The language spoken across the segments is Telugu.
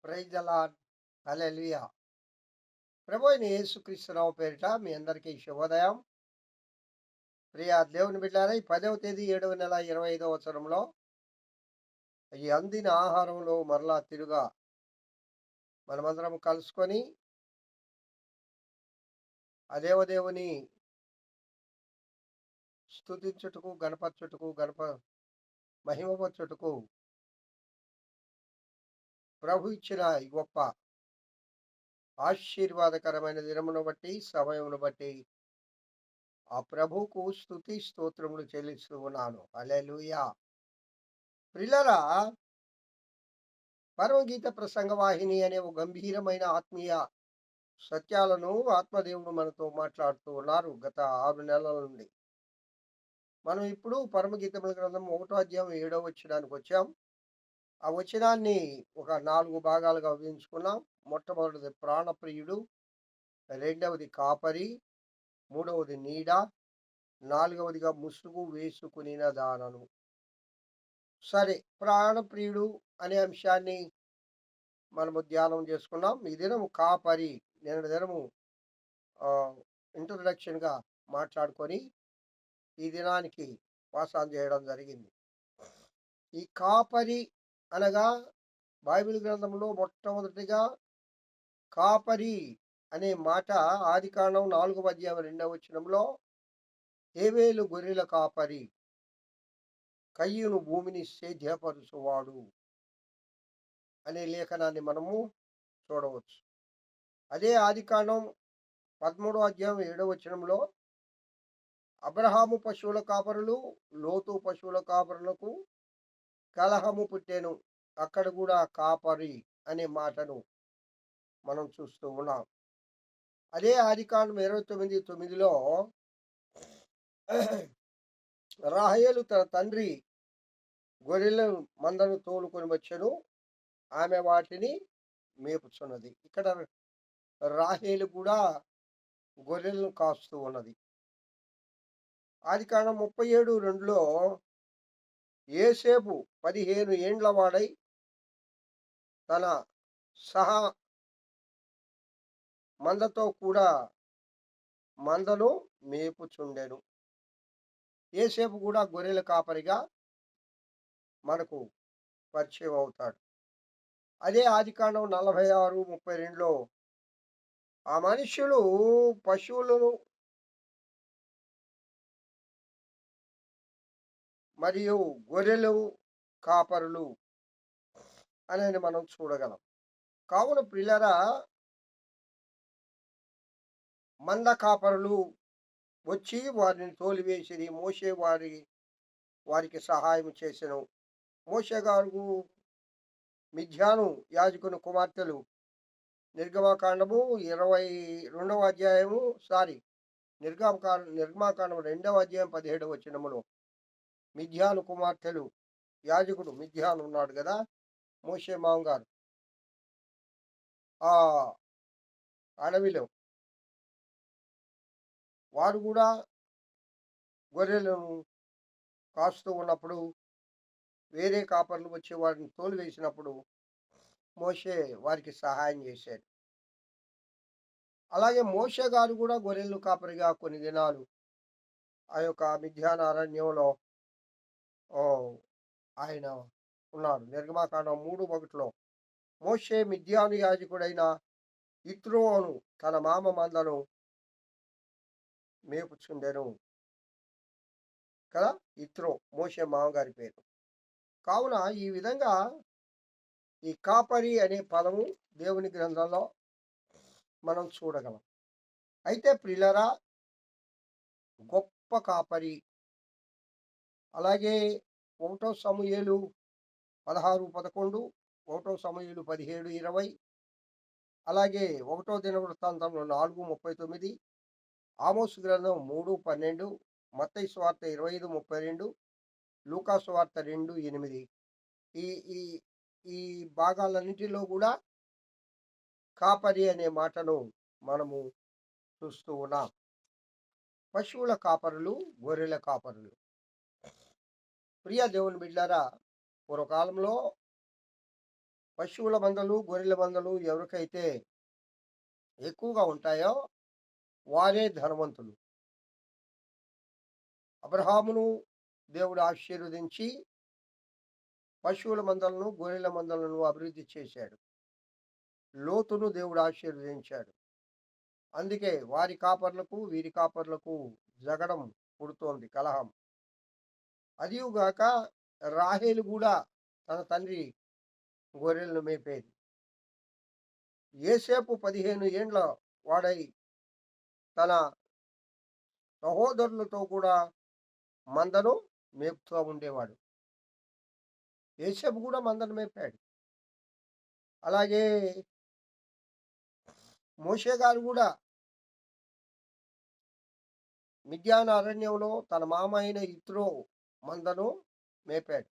Praise the lord. హల్లెలూయా. ప్రభువైన యేసుక్రీస్తు పేరిట మీ అందరికీ శుభోదయం. ప్రియ దేవుని బిడ్డలారా, ఈ 10వ తేదీ 7వ నెల 25వ సంవత్సరంలో ఈ అందిన ఆహారంలో మరలా తిరుగా మనమందరం కలుసుకొని ఆ దేవదేవుని స్తుతించుటకు, గణపరచుటకు, మహిమపరచుటకు ప్రభు ఇచ్చిన ఈ గొప్ప ఆశీర్వాదకరమైన దినమును బట్టి, సమయమును బట్టి ఆ ప్రభువుకు స్తుతి స్తోత్రములు చెల్లిస్తూ ఉన్నాను. హల్లెలూయా. ప్రియులారా, పరమగీత ప్రసంగ వాహిని అనే ఒక గంభీరమైన ఆత్మీయ సత్యాలను ఆత్మదేవుడు మనతో మాట్లాడుతూ ఉన్నారు గత 6 నెలల నుండి. మనం ఇప్పుడు పరమగీతముల గ్రంథం 1వ అధ్యాయం 7వ వచనానికి వచ్చాం. ఆ వచనాన్ని ఒక 4 భాగాలుగా విభజించుకున్నాం. మొట్టమొదటిది ప్రాణప్రియుడు, రెండవది కాపరి, మూడవది నీడ, నాలుగవదిగా ముసుగు వేసుకునిన దానను. సరే, ప్రాణప్రియుడు అనే అంశాన్ని మనము ధ్యానం చేసుకున్నాం. ఈ దినము కాపరి, నిన్నటి దినము ఇంట్రొడక్షన్గా మాట్లాడుకొని ఈ దినానికి పాసాన్ చేయడం జరిగింది. ఈ కాపరి అనగా బైబిల్ గ్రంథంలో మొట్టమొదటిగా కాపరి అనే మాట ఆదికాండం 4వ అధ్యాయం 2వ వచనంలో హేబేలు గొర్రెల కాపరి, కయ్యూను భూమిని సేద్యపరుచువాడు అనే లేఖనాన్ని మనము చూడవచ్చు. అదే ఆదికాండం 13వ అధ్యాయం 7వ వచనంలో అబ్రహాము పశువుల కాపరులు, లోతు పశువుల కాపరులకు కలహము పుట్టెను. అక్కడ కూడా కాపరి అనే మాటను మనం చూస్తూ ఉన్నాం. అదే ఆదికాండం 29:9లో రాహేలు తన తండ్రి గొర్రెల మందను తోలుకొని వచ్చెను, ఆమె వాటిని మేపుచున్నది. ఇక్కడ రాహేలు కూడా గొర్రెలను కాస్తూ ఉన్నది. ఆదికాండం 37:2లో యోసేపు 15 ఏండ్ల వాడై తన సహా మందతో కూడా మందను మేపుచుండెను. యోసేపు కూడా గొర్రెల కాపరిగా మనకు పరిచయం అవుతాడు. అదే ఆదికాండం 46:32లో ఆ మనుష్యులు పశువులను మరియు గొర్రెలు కాపరులు అనేది మనం చూడగలం. కావున ప్రియులారా, మంద కాపరులు వచ్చి వారిని తోలివేసిరి. మోషే వారికి సహాయం చేసెను. మోషే గారు మిద్యాను యాజకుని కుమార్తెలు, నిర్గమాకాండము 22వ అధ్యాయము నిర్గమాకాండం 2వ అధ్యాయం 17వ వచనములో మిద్యాను కుమార్తెలు, యాజకుడు మిద్యాను ఉన్నాడు కదా, మోషే మామగారు, ఆ అడవిలో వారు కూడా గొర్రెలను కాస్తూ ఉన్నప్పుడు వేరే కాపర్లు వచ్చి వారిని తోలివేసినప్పుడు మోషే వారికి సహాయం చేశాడు. అలాగే మోషే గారు కూడా గొర్రెలు కాపరిగా కొన్ని దినాలు ఆ యొక్క మిద్యాన అరణ్యంలో ఆయన ఉన్నాడు. నిర్గమాకాండం 3:1లో మోషే మిద్యాను యాజకుడైన యిత్రోను తన మామ మందను మేపుచుండెను కదా. యిత్రో మోషే మామగారి పేరు. కావున ఈ విధంగా ఈ కాపరి అనే పదము దేవుని గ్రంథంలో మనం చూడగలం. అయితే ప్రియులారా, గొప్ప కాపరి, అలాగే 1వ సమూయేలు 16:11, 1వ సమూయేలు 17:20, అలాగే 1వ దినవృత్తాంతంలో 4:39, ఆమోసు గ్రంథం 3:12, మత్తయి సువార్త 25:32, లూకా సువార్త 2:8, ఈ ఈ ఈ భాగాలన్నిటిలో కూడా కాపరి అనే మాటను మనము చూస్తూ ఉన్నాం. పశువుల కాపరులు, గొర్రెల కాపరులు. ప్రియ దేవుని బిడ్డలారా, పూర్వకాలంలో పశువుల మందలు, గొర్రెల మందలు ఎవరికైతే ఎక్కువగా ఉంటాయో వారే ధనవంతులు. అబ్రహామును దేవుడు ఆశీర్వదించి పశువుల మందలను, గొర్రెల మందలను అభివృద్ధి చేశాడు. లోతును దేవుడు ఆశీర్వదించాడు. అందుకే వారి కాపర్లకు, వీరి కాపర్లకు జగడం పుడుతోంది, కలహం. అదియుగాక రాహేలు కూడా తన తండ్రి గొర్రెలను మేపేది. యేసేపు 15 ఏండ్ల వాడై తన సహోదరులతో కూడా మందను మేపుతూ ఉండేవాడు. యేసేపు కూడా మందను మేపాడు. అలాగే మోషే గారు కూడా మిద్యాన అరణ్యంలో తన మామ అయిన ఇత్రో మందను మేపాడు.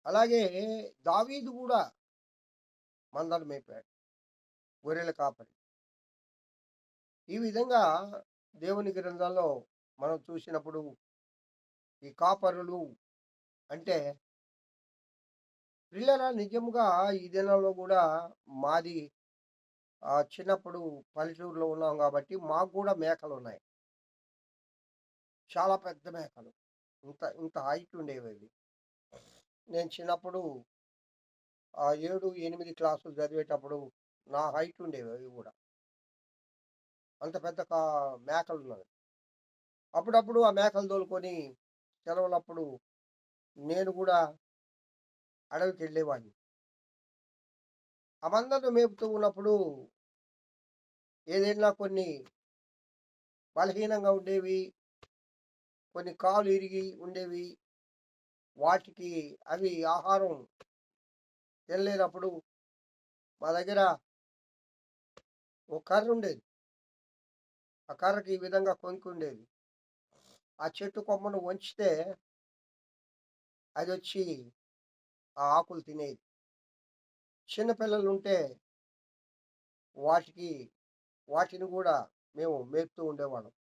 అలాగే దావీదు కూడా మందను మేపాడు, గొర్రెల కాపరి. ఈ విధంగా దేవుని గ్రంథంలో మనం చూసినప్పుడు ఈ కాపరులు అంటే పిల్లల నిజంగా ఈ దినాల్లో కూడా మాది చిన్నప్పుడు పల్లెటూరులో ఉన్నాం కాబట్టి మాకు కూడా మేకలు ఉన్నాయి. చాలా పెద్ద మేకలు. ఇంత ఇంత హైట్ ఉండేవి అవి. నేను చిన్నప్పుడు 7, 8 క్లాసులు చదివేటప్పుడు నా హైట్ ఉండేవి అవి కూడా. అంత పెద్ద మేకలు ఉన్నవి. అప్పుడప్పుడు ఆ మేకలు తోలుకొని సెలవులప్పుడు నేను కూడా అడవికి వెళ్ళేవాడిని. ఆ మందను మేపుతూ ఉన్నప్పుడు ఏదైనా కొన్ని బలహీనంగా ఉండేవి, కొన్ని కాలు ఇరిగి ఉండేవి. వాటికి అవి ఆహారం తినలేనప్పుడు మా దగ్గర ఒక కర్ర ఉండేది. ఆ కర్రకి ఈ విధంగా కొంకి ఉండేది. ఆ చెట్టు కొమ్మను వంచితే అది వచ్చి ఆ ఆకులు తినేది. చిన్నపిల్లలు ఉంటే వాటిని కూడా మేము మేపుతూ ఉండేవాళ్ళం.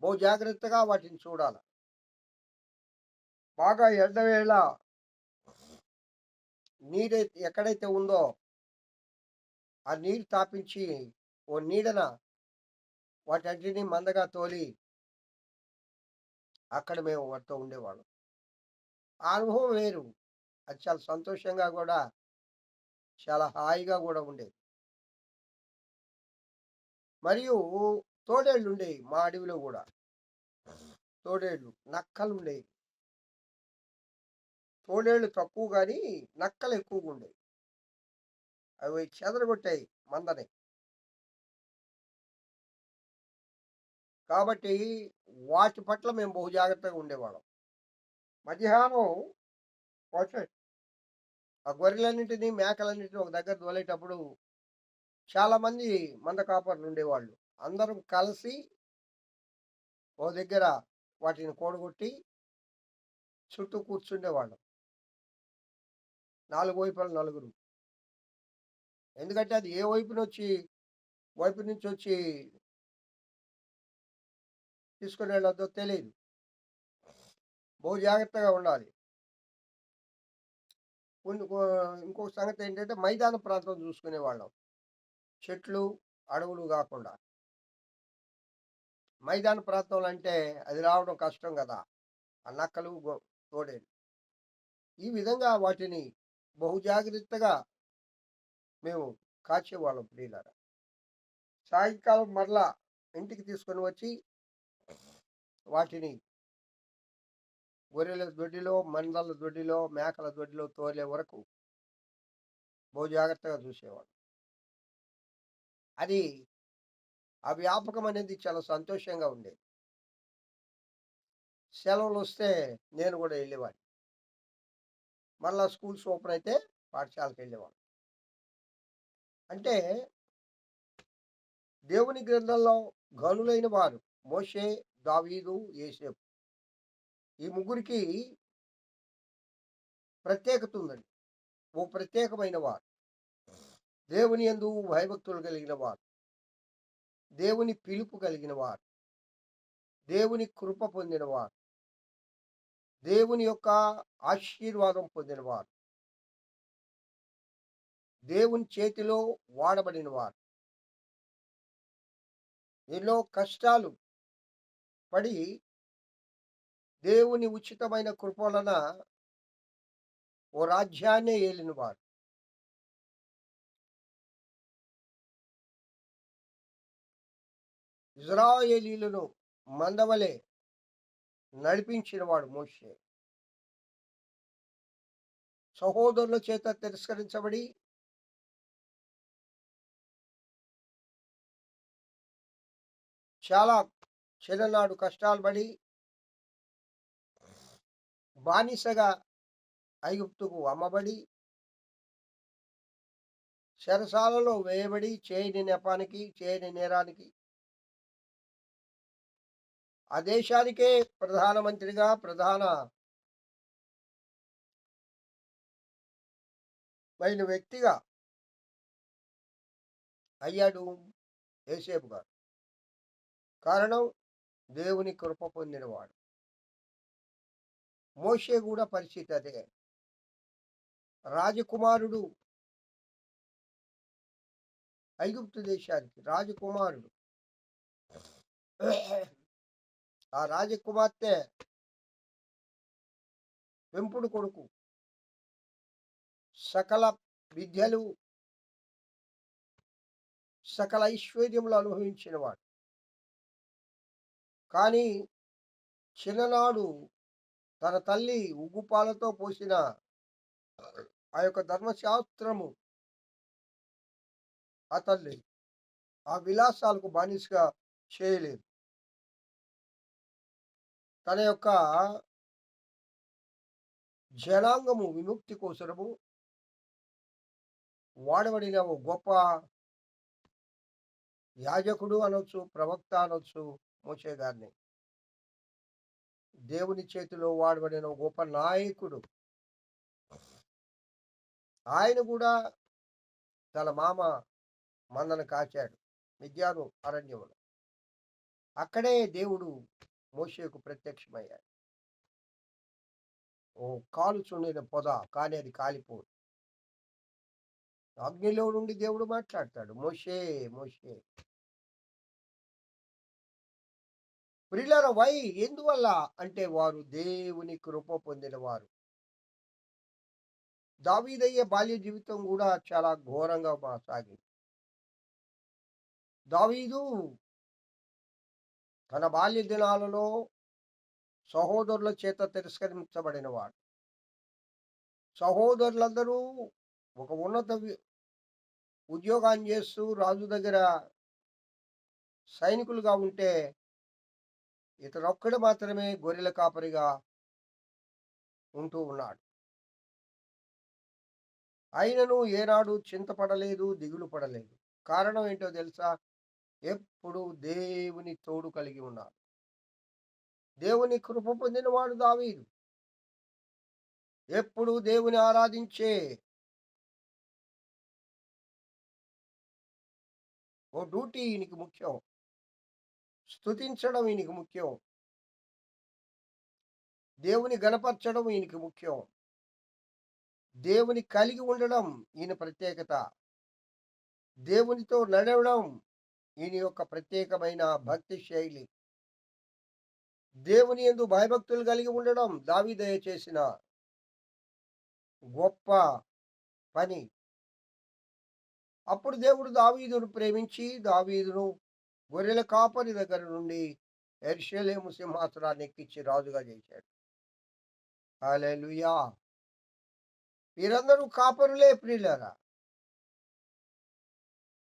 బహు జాగ్రత్తగా వాటిని చూడాలి. బాగా ఎండవేళ నీరైతే ఎక్కడైతే ఉందో ఆ నీరు తాపించి ఓ నీడన వాటన్నిటిని మందగా తోలి అక్కడ మేము వాటితో ఉండేవాళ్ళం. ఆ అనుభవం వేరు. అది చాలా సంతోషంగా కూడా, చాలా హాయిగా కూడా ఉండేది. మరియు తోడేళ్ళు ఉండేవి మా అడవిలో కూడా. తోడేళ్ళు, నక్కలు ఉండేవి. తోడేళ్ళు తక్కువ కానీ నక్కలు ఎక్కువగా ఉండేవి. అవి చెదరగొట్టాయి మందని. కాబట్టి వాటి పట్ల మేము బహు జాగ్రత్తగా ఉండేవాళ్ళం. మధ్యాహ్నం వచ్చే ఆ గొర్రెలన్నింటినీ, మేకలన్నింటినీ ఒక దగ్గర తోలేటప్పుడు చాలామంది మంద కాపర్లు ఉండేవాళ్ళు. అందరం కలిసి ఓ దగ్గర వాటిని కూడగొట్టి చుట్టూ కూర్చుండేవాళ్ళం. 4 వైపుల నలుగురు. ఎందుకంటే అది ఏ వైపు నుంచి వచ్చి తీసుకొని వెళ్ళొద్దో తెలియదు. బహు జాగ్రత్తగా ఉండాలి. ఇంకొక సంగతి ఏంటంటే మైదాన ప్రాంతం చూసుకునేవాళ్ళం. చెట్లు, అడవులు కాకుండా. మైదాన ప్రాంతంలో అంటే అది రావడం కష్టం కదా! ఆ నక్కలు, తోడేళ్ళు. ఈ విధంగా వాటిని బహు జాగ్రత్తగా మేము కాచేవాళ్ళం ప్రియులారా. సాయంకాలం మరలా ఇంటికి తీసుకొని వచ్చి వాటిని గొర్రెల దొడ్డిలో, మందల దొడ్డిలో, మేకల దొడ్డిలో తోలే వరకు బహు జాగ్రత్తగా చూసేవాళ్ళం. అది ఆ వ్యాపకం అనేది చాలా సంతోషంగా ఉండేది. సెలవులొస్తే నేను కూడా వెళ్ళేవాడిని. మరలా స్కూల్స్ ఓపెన్ అయితే పాఠశాలకు వెళ్ళేవాళ్ళం. అంటే దేవుని గ్రంథంలో గనులైన వారు మోషే, దావీదు, యేసేపు. ఈ ముగ్గురికి ప్రత్యేకత ఉందండి. ఓ ప్రత్యేకమైన వారు. దేవుని యందు భయభక్తులు కలిగిన వారు. దేవుని పిలుపు కలిగిన వారు. దేవుని కృప పొందిన వారు. దేవుని యొక్క ఆశీర్వాదం పొందిన వారు. దేవుని చేతిలో వాడబడిన వారు. ఎన్నో కష్టాలు పడి దేవుని ఉచితమైన కృప వలన ఓ రాజ్యాన్నే ఏలినవారు. ఇజ్రాయేలీయులను మందవలె నడిపించినవాడు మోషే. సహోదరుల చేత తిరస్కరించబడి చాలా చిన్ననాడు కష్టాలు పడి బానిసగా ఐగుప్తుకు అమ్మబడి చెరసాలలో వేయబడి చేయని నెపానికి చేయని నేరానికి ఆ దేశానికే ప్రధానమంత్రిగా ప్రధానమైన వ్యక్తిగా అయ్యాడు యోసేపు గారు. కారణం దేవుని కృప పొందినవాడు. మోషే కూడా పరిస్థితి అదే. రాజకుమారుడు, ఐగుప్తు దేశానికి రాజకుమారుడు. ఆ రాజకుమార్తె పెంపుడు కొడుకు. సకల విద్యలు సకల ఐశ్వర్యములు అనుభవించినవాడు. కానీ చిన్ననాడు తన తల్లి ఉగ్గుపాలతో పోసిన ఆ యొక్క ధర్మశాస్త్రము అతన్ని ఆ విలాసాలకు బానిసగా చేయలేదు. తన యొక్క జనాంగము విముక్తి కోసము వాడబడిన ఓ గొప్ప యాజకుడు అనొచ్చు, ప్రవక్త అనొచ్చు మోషే గారిని. దేవుని చేతిలో వాడబడిన ఓ గొప్ప నాయకుడు. ఆయన కూడా తన మామ మందను కాచాడు మిద్యాను అరణ్యములో. అక్కడే దేవుడు మోషేకు ప్రత్యక్షమయ్యాడు. ఓ కాలుచుండిన పొద, కానీ అది కాలిపోదు. అగ్నిలో నుండి దేవుడు మాట్లాడతాడు, మోషే మోషే. ప్రియులారా, ఎందువల్ల అంటే వారు దేవుని కృప పొందిన వారు. దావీదయ్య బాల్య జీవితం కూడా చాలా ఘోరంగా సాగింది. దావీదు తన బాల్య దినాలలో సహోదరుల చేత తిరస్కరించబడినవాడు. సహోదరులందరూ ఒక ఉన్నత ఉద్యోగాన్ని చేస్తూ రాజు దగ్గర సైనికులుగా ఉంటే ఇతనొక్కడు మాత్రమే గొర్రెల కాపరిగా ఉంటూ ఉన్నాడు. అయినను ఏనాడు చింతపడలేదు, దిగులు పడలేదు. కారణం ఏంటో తెలుసా? ఎప్పుడు దేవుని తోడు కలిగి ఉన్నాడు. దేవుని కృప పొందినవాడు దావీదు. ఎప్పుడు దేవుని ఆరాధించే ఓ డ్యూటీ ఈయనకి ముఖ్యం. స్తుతించడం ఈయనకి ముఖ్యం. దేవుని గణపరచడం ఈయనకి ముఖ్యం. దేవుని కలిగి ఉండడం ఈయన ప్రత్యేకత. దేవునితో నడవడం ఈయన యొక్క ప్రత్యేకమైన భక్తి శైలి. దేవుని యందు భయభక్తులు కలిగి ఉండడం దావీదు చేసిన గొప్ప పని. అప్పుడు దేవుడు దావీదును ప్రేమించి దావీదును గొర్రెల కాపరి దగ్గర నుండి యెరూషలేము సింహాసనాన్ని ఎక్కించి రాజుగా చేశాడు. హల్లెలూయా. వీరందరూ కాపరులే ప్రియులారా.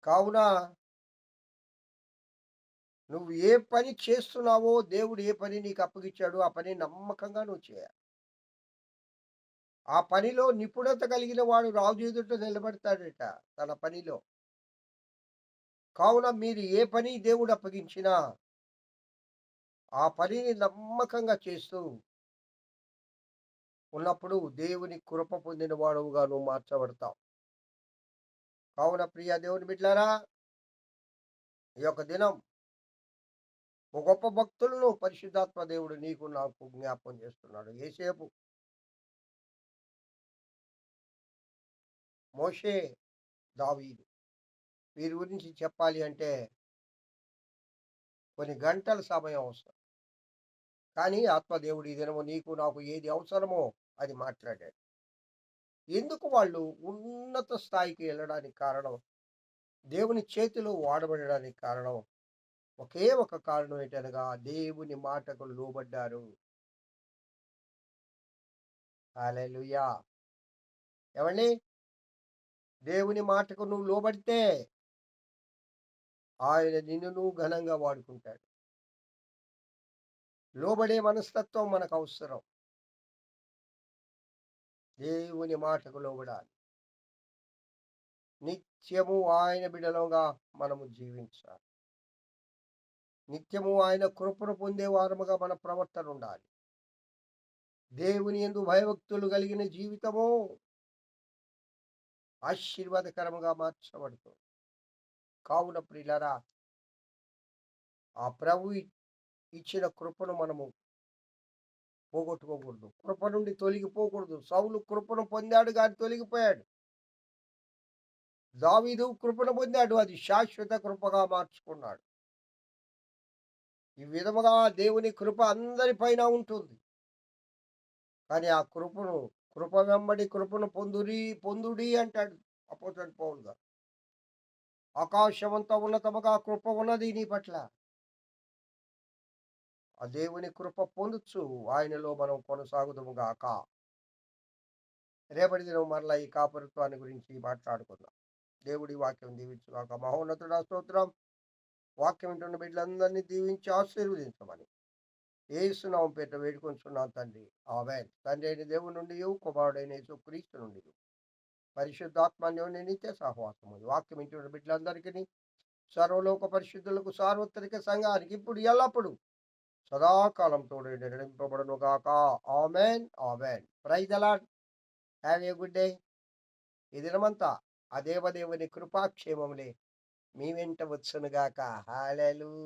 కావున నువ్వు ఏ పని చేస్తున్నావో, దేవుడు ఏ పని నీకు అప్పగించాడో ఆ పని నమ్మకంగా నువ్వు చేయాలి. ఆ పనిలో నిపుణత కలిగిన వాడు రాజు ఎదుట నిలబడతాడట తన పనిలో. కావున మీరు ఏ పని దేవుడు అప్పగించినా ఆ పనిని నమ్మకంగా చేస్తూ ఉన్నప్పుడు దేవుని కృప పొందిన వాడుగా నువ్వు మార్చబడతావు. కావున ప్రియ దేవుని బిడ్డలారా, ఈ యొక్క దినం ఒక గొప్ప భక్తులను పరిశుద్ధాత్మ దేవుడు నీకు నాకు జ్ఞాపకం చేస్తున్నాడు. యోసేపు, మోషే దావీదు. వీరి గురించి చెప్పాలి అంటే కొన్ని గంటల సమయం అవసరం. కానీ ఆత్మదేవుడు ఈ దినము నీకు నాకు ఏది అవసరమో అది మాట్లాడాడు. ఎందుకు వాళ్ళు ఉన్నత స్థాయికి వెళ్ళడానికి కారణం, దేవుని చేతిలో వాడబడడానికి కారణం, ఒకే ఒక కారణం ఏంటనగా దేవుని మాటకు లోబడ్డారు. హల్లెలూయా! ఏవండి? దేవుని మాటకు నువ్వు లోబడితే ఆయన నిన్నును ఘనంగా వాడుకుంటాడు. లోబడే మనస్తత్వం మనకవసరం. దేవుని మాటకు లోబడాలి. నిత్యము ఆయన బిడలంగా మనము జీవించాలి. నిత్యము ఆయన కృపను పొందే వారముగా మన ప్రవర్తన ఉండాలి. దేవుని యందు భయభక్తులు కలిగిన జీవితము ఆశీర్వాదకరముగా మార్చబడుతుంది. కావున ప్రియులారా, ఆ ప్రభు ఇచ్చిన కృపను మనము పోగొట్టుకోకూడదు. కృప నుండి తొలగిపోకూడదు. సౌలు కృపను పొందాడు గాని తొలగిపోయాడు. దావీదు కృపను పొందాడు. అది శాశ్వత కృపగా మార్చుకున్నాడు. ఈ విధముగా దేవుని కృప అందరిపైన ఉంటుంది. కానీ ఆ కృప వెంబడి కృపను పొందుడి అంటాడు అపోస్తలుడు పౌలు గారు. ఆకాశమంత ఉన్నతముగా కృప ఉన్నది నీ పట్ల. ఆ దేవుని కృప పొందొచ్చు. ఆయనలో మనం కొనసాగుదుము గాక. రేపటి దినం మరలా ఈ కాపరిత్వాన్ని గురించి మాట్లాడుకుందాం. దేవుడి వాక్యం దీవించుగాక. మహోన్నతుడా స్తోత్రం. వాక్యం వింటున్న బిడ్డలందరినీ దీవించి ఆశీర్వదించమని యేసునామం పేరిట వేడుకొంచున్నాను తండ్రి. ఆమేన్. తండ్రి అయిన దేవుని నుండి, కుమారుడైన యేసుక్రీస్తు నుండి, పరిశుద్ధాత్మ అన్యోన్య నిత్య సహవాసము వాక్యం వింటున్న బిడ్డలందరికీ, సర్వలోక పరిశుద్ధులకు, సార్వత్రిక సంఘానికి ఇప్పుడు ఎల్లప్పుడు సదాకాలం తోడు నడిపింపబడును గాక. ఆమేన్. ఆమేన్. Praise the Lord. Have a good day. ఈ దినమంతా ఆ దేవదేవుని కృపాక్షేమములే మీ వెంట వచ్చునుగాక. హల్లెలూయా.